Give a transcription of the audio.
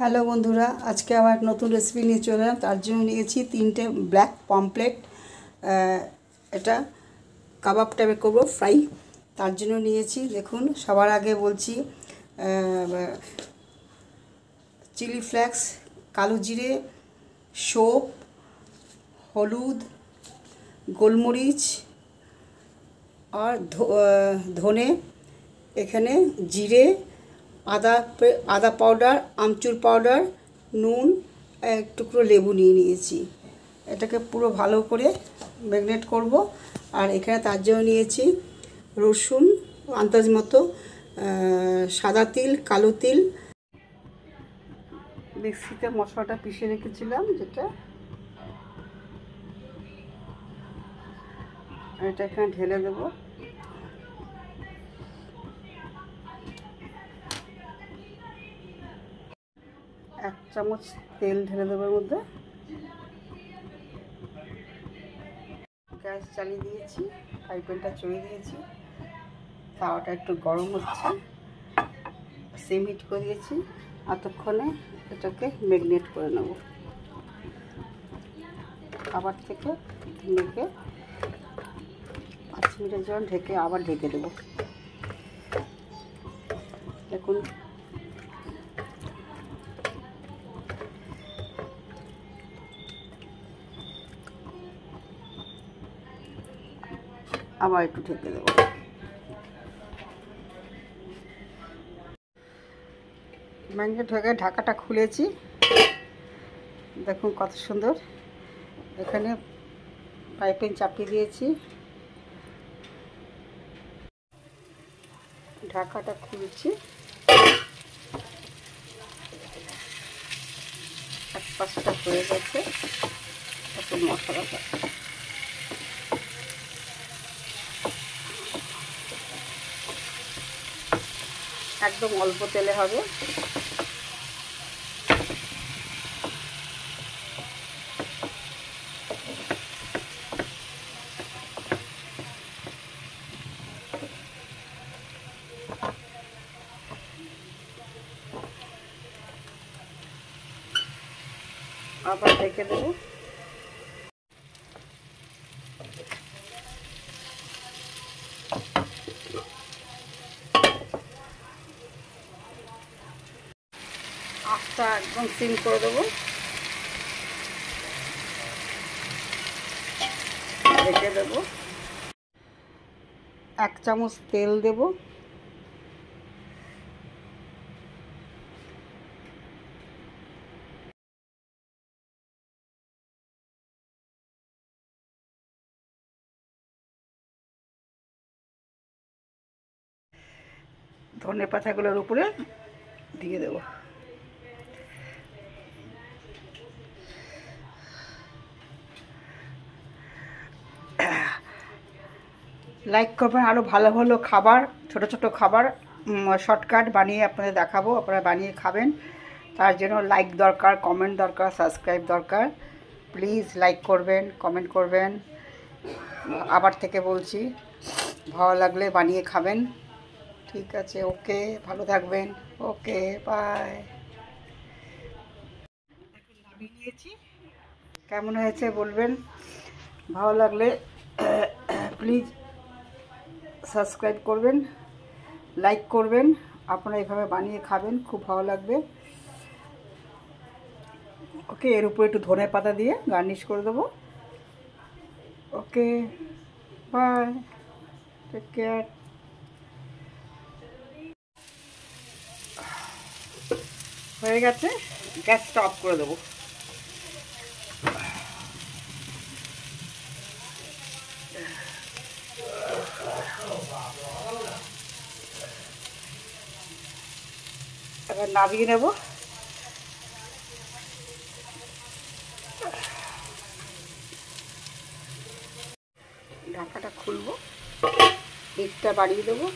Hello বন্ধুরা, আজকে আবার নতুন রেসিপি নিয়ে চলে এলাম। তার জন্য নিয়েছি 3টে ব্ল্যাক পমফ্রেট। এটা কাবাব টাইপের করবো, ফ্রাই। তার জন্য নিয়েছি, দেখুন সবার আগে বলছি, চিলি ফ্লেক্স, কালো জিরে, সৌপ, হলুদ, গোলমরিচ আর ধনে, এখানে জিরে, আদা পাউডার, আমচুর পাউডার, নুন, এক টুকরো লেবু নিয়ে নিয়েছি। এটাকে পুরো ভালো করে ম্যারিনেট করব। আর এখানে তার জন্য নিয়েছি রসুন আন্দাজ মতো, সাদা তিল, কালো তিল। মিক্সিতে মশলাটা পিষে রেখেছিলাম, যেটা এটা এখানে ঢেলে দেবো। এক চামচ তেল ঢেলে দেবো এর মধ্যে। গ্যাস চালিয়ে দিয়েছি, ফ্রাই প্যানটা চড়িয়ে দিয়েছি, তাওয়াটা একটু গরম হচ্ছে, সিম হিট করে দিয়েছি। এতক্ষণে এটাকে ম্যারিনেট করে নেব। আবার থেকে ঢেকে 5 মিনিটের জন্য আবার ঢেকে দেবো। দেখুন আবার একটু ঢেকে দেবো। ম্যারিনেট হয়ে ঢাকাটা খুলেছি, দেখুন কত সুন্দর। এখানে ফ্রাই প্যান চাপিয়ে দিয়েছি, ঢাকাটা খুলছি। এক পাশটা হয়ে গেছে, এখন মশলাটা একদম অল্প তেলে হবে। আবার ঢেকে দেবো। আঁচটা একদম সিম করে দেবো, ঢেকে দেবো। 1 চামচ তেল দেবো, ধনে পাতাগুলোর উপরে দিয়ে দেবো। লাইক করবেন, আরও ভালো ভালো খাবার, ছোট ছোট খাবার শর্টকাট বানিয়ে আপনাদের দেখাবো, আপনারা বানিয়ে খাবেন। তার জন্য লাইক দরকার, কমেন্ট দরকার, সাবস্ক্রাইব দরকার। প্লিজ লাইক করবেন, কমেন্ট করবেন। আবার থেকে বলছি, ভালো লাগলে বানিয়ে খাবেন। ঠিক আছে, ওকে, ভালো থাকবেন, ওকে, বাই। নামিয়ে নিয়েছি, কেমন হয়েছে বলবেন। ভালো লাগলে প্লিজ সাবস্ক্রাইব করবেন, লাইক করবেন। আপনারা এভাবে বানিয়ে খাবেন, খুব ভালো লাগবে। ওকে, এর উপরে একটু ধনে পাতা দিয়ে গার্নিশ করে দেবো। ওকে, বাই, টেক কেয়ার। হয়ে গেছে, গ্যাসটা অফ করে দেবো। এবার নামিয়ে নেব। ঢাকাটা খুলবো, হিটটা বাড়িয়ে দেবো।